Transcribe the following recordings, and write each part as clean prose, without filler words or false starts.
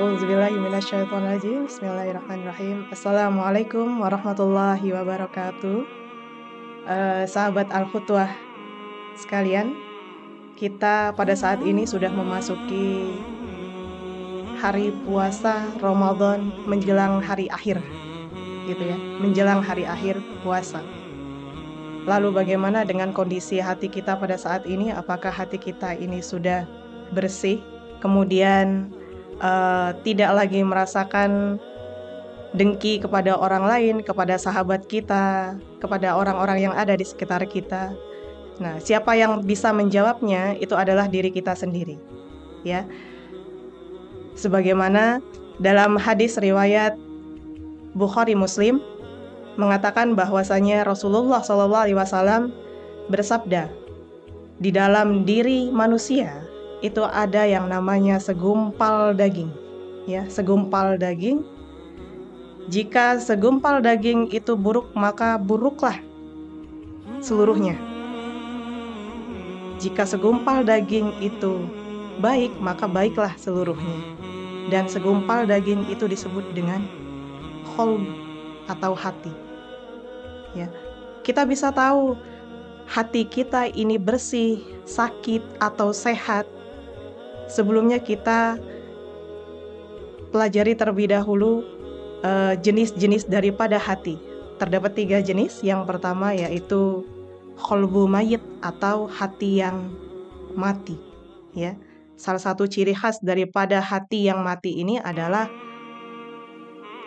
A'udzubillahi minasyaitonirrajim. Bismillahirrahmanirrahim. Assalamualaikum warahmatullahi wabarakatuh. Sahabat Al-Khutwah sekalian, kita pada saat ini sudah memasuki hari puasa Ramadan menjelang hari akhir, gitu ya, menjelang hari akhir puasa. Lalu bagaimana dengan kondisi hati kita pada saat ini? Apakah hati kita ini sudah bersih? Kemudian tidak lagi merasakan dengki kepada orang lain, kepada sahabat kita, kepada orang-orang yang ada di sekitar kita. Nah, siapa yang bisa menjawabnya itu adalah diri kita sendiri, ya. Sebagaimana dalam hadis riwayat Bukhari Muslim mengatakan bahwasanya Rasulullah SAW bersabda, di dalam diri manusia itu ada yang namanya segumpal daging, ya, segumpal daging. Jika segumpal daging itu buruk, maka buruklah seluruhnya. Jika segumpal daging itu baik, maka baiklah seluruhnya. Dan segumpal daging itu disebut dengan qalb atau hati. Ya. Kita bisa tahu hati kita ini bersih, sakit atau sehat. Sebelumnya kita pelajari terlebih dahulu jenis-jenis daripada hati. Terdapat 3 jenis. Yang pertama yaitu qalbu mayit atau hati yang mati, ya. Salah satu ciri khas daripada hati yang mati ini adalah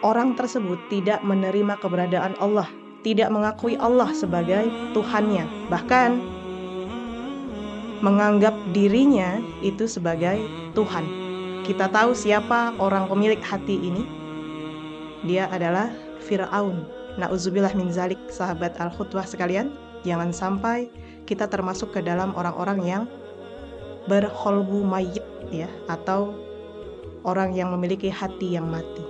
orang tersebut tidak menerima keberadaan Allah, tidak mengakui Allah sebagai Tuhannya, bahkan menganggap dirinya itu sebagai Tuhan. Kita tahu siapa orang pemilik hati ini. Dia adalah Fir'aun. Na'udzubillah min zalik, sahabat Al-Khutwah sekalian. Jangan sampai kita termasuk ke dalam orang-orang yang berqalbu mayyit, ya, atau orang yang memiliki hati yang mati.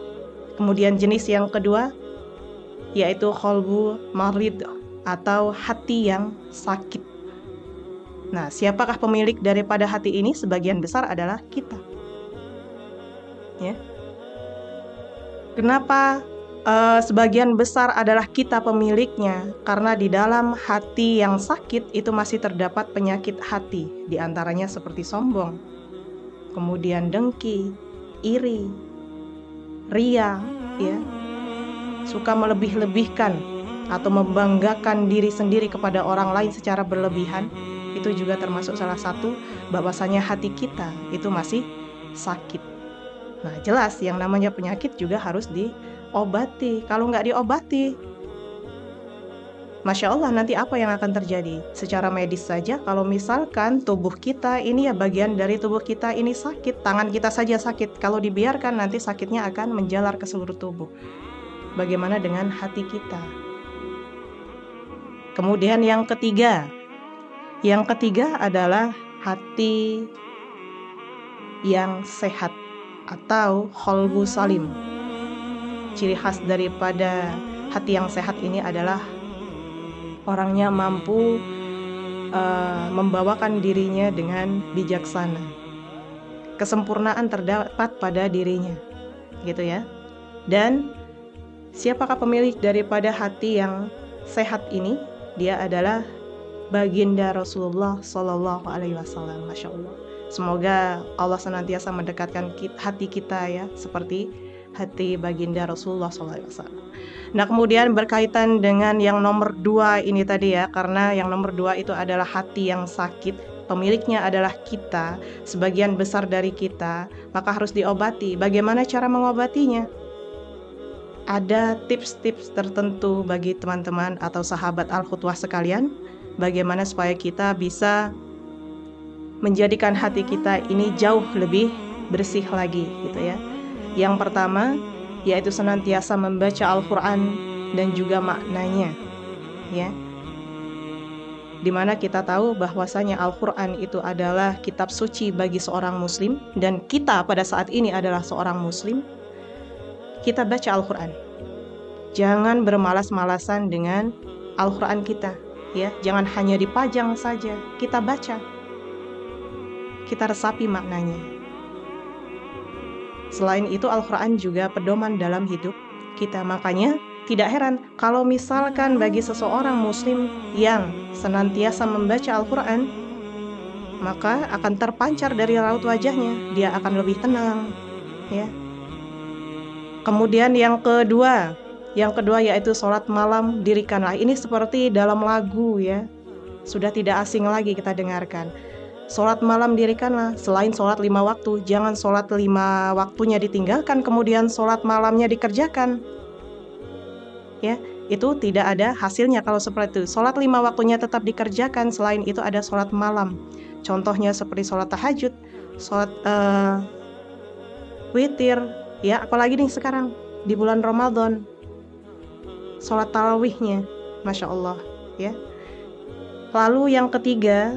Kemudian jenis yang kedua yaitu qalbu marid atau hati yang sakit. Nah, siapakah pemilik daripada hati ini? Sebagian besar adalah kita. Ya. Kenapa sebagian besar adalah kita pemiliknya? Karena di dalam hati yang sakit itu masih terdapat penyakit hati, di antaranya seperti sombong, kemudian dengki, iri, ria, ya, suka melebih-lebihkan atau membanggakan diri sendiri kepada orang lain secara berlebihan. Itu juga termasuk salah satu bahwasanya hati kita itu masih sakit. Nah, jelas yang namanya penyakit juga harus diobati. Kalau nggak diobati, Masya Allah, nanti apa yang akan terjadi? Secara medis saja, kalau misalkan tubuh kita ini, ya, bagian dari tubuh kita ini sakit, tangan kita saja sakit, kalau dibiarkan nanti sakitnya akan menjalar ke seluruh tubuh. Bagaimana dengan hati kita? Kemudian yang ketiga adalah hati yang sehat atau qalbu salim. Ciri khas daripada hati yang sehat ini adalah orangnya mampu membawakan dirinya dengan bijaksana. Kesempurnaan terdapat pada dirinya, gitu ya. Dan siapakah pemilik daripada hati yang sehat ini? Dia adalah baginda Rasulullah Sallallahu Alaihi Wasallam. Masya Allah. Semoga Allah senantiasa mendekatkan hati kita, ya, seperti hati baginda Rasulullah Sallallahu Alaihi Wasallam. Nah, kemudian berkaitan dengan yang nomor 2 ini tadi, ya, karena yang nomor 2 itu adalah hati yang sakit, pemiliknya adalah kita, sebagian besar dari kita, maka harus diobati. Bagaimana cara mengobatinya? Ada tips-tips tertentu bagi teman-teman atau sahabat Al-Khutwah sekalian, bagaimana supaya kita bisa menjadikan hati kita ini jauh lebih bersih lagi, gitu ya. Yang pertama yaitu senantiasa membaca Al-Quran dan juga maknanya, ya. Dimana kita tahu bahwasanya Al-Quran itu adalah kitab suci bagi seorang muslim, dan kita pada saat ini adalah seorang muslim. Kita baca Al-Quran. Jangan bermalas-malasan dengan Al-Quran kita, ya. Jangan hanya dipajang saja, kita baca, kita resapi maknanya. Selain itu Al-Quran juga pedoman dalam hidup kita. Makanya tidak heran kalau misalkan bagi seseorang muslim yang senantiasa membaca Al-Quran, maka akan terpancar dari raut wajahnya, dia akan lebih tenang, ya. Kemudian yang kedua yaitu sholat malam dirikanlah. Ini seperti dalam lagu, ya, sudah tidak asing lagi kita dengarkan. Sholat malam dirikanlah. Selain sholat 5 waktu, jangan sholat 5 waktunya ditinggalkan kemudian sholat malamnya dikerjakan, ya. Itu tidak ada hasilnya kalau seperti itu. Sholat 5 waktunya tetap dikerjakan, selain itu ada sholat malam. Contohnya seperti sholat tahajud, sholat witir, ya, apalagi nih sekarang di bulan Ramadan, sholat tarawihnya, Masya Allah, ya. Lalu yang ketiga,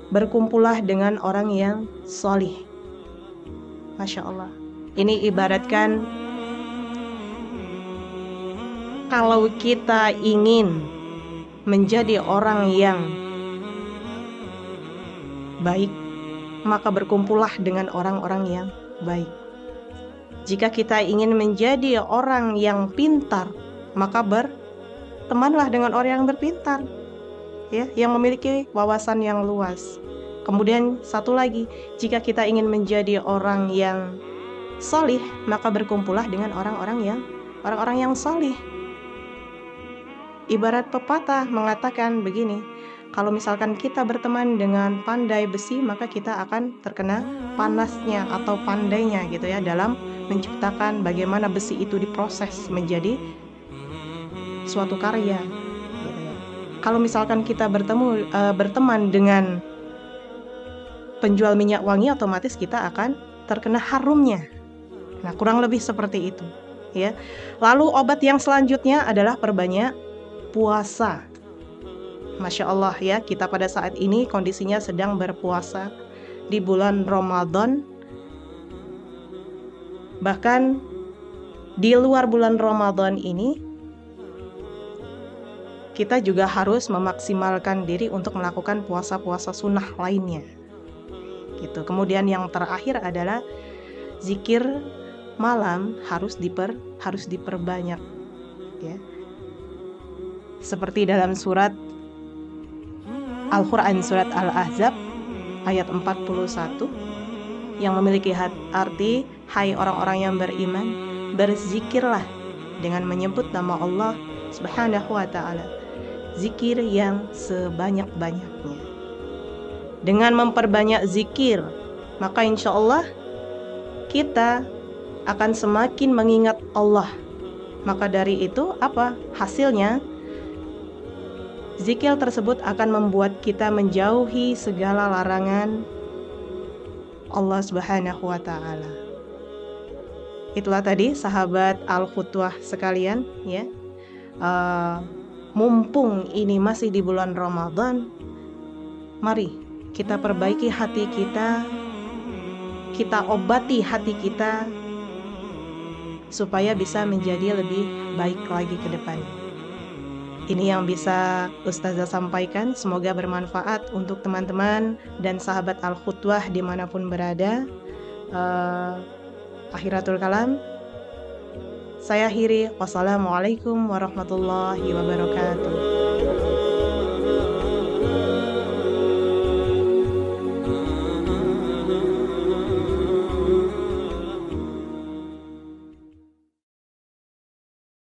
berkumpullah dengan orang yang solih. Masya Allah. Ini ibaratkan kalau kita ingin menjadi orang yang baik, maka berkumpullah dengan orang-orang yang baik. Jika kita ingin menjadi orang yang pintar, maka bertemanlah dengan orang yang berpintar, ya, yang memiliki wawasan yang luas. Kemudian satu lagi, jika kita ingin menjadi orang yang solih, maka berkumpullah dengan orang-orang yang solih. Ibarat pepatah mengatakan begini, kalau misalkan kita berteman dengan pandai besi, maka kita akan terkena panasnya atau pandainya, gitu ya, dalam menciptakan bagaimana besi itu diproses menjadi suatu karya, gitu ya. Kalau misalkan kita berteman dengan penjual minyak wangi, otomatis kita akan terkena harumnya. Nah, kurang lebih seperti itu, ya. Lalu obat yang selanjutnya adalah perbanyak puasa. Masya Allah, ya, kita pada saat ini kondisinya sedang berpuasa di bulan Ramadan. Bahkan di luar bulan Ramadan ini, kita juga harus memaksimalkan diri untuk melakukan puasa-puasa sunnah lainnya, gitu. Kemudian yang terakhir adalah zikir malam harus diperbanyak, ya. Seperti dalam surat Al-Quran, surat Al-Ahzab ayat 41 yang memiliki arti, hai orang-orang yang beriman, berzikirlah dengan menyebut nama Allah Subhanahu wa ta'ala, zikir yang sebanyak-banyaknya. Dengan memperbanyak zikir, maka insya Allah kita akan semakin mengingat Allah. Maka dari itu apa hasilnya? Zikir tersebut akan membuat kita menjauhi segala larangan Allah Subhanahu wa ta'ala. Itulah tadi sahabat Al-Khutwah sekalian, ya. Mumpung ini masih di bulan Ramadan, mari kita perbaiki hati kita, kita obati hati kita supaya bisa menjadi lebih baik lagi ke depan. Ini yang bisa Ustazah sampaikan, semoga bermanfaat untuk teman-teman dan sahabat Al-Khutwah dimanapun berada. Akhiratul kalam, saya akhiri. Wassalamualaikum warahmatullahi wabarakatuh.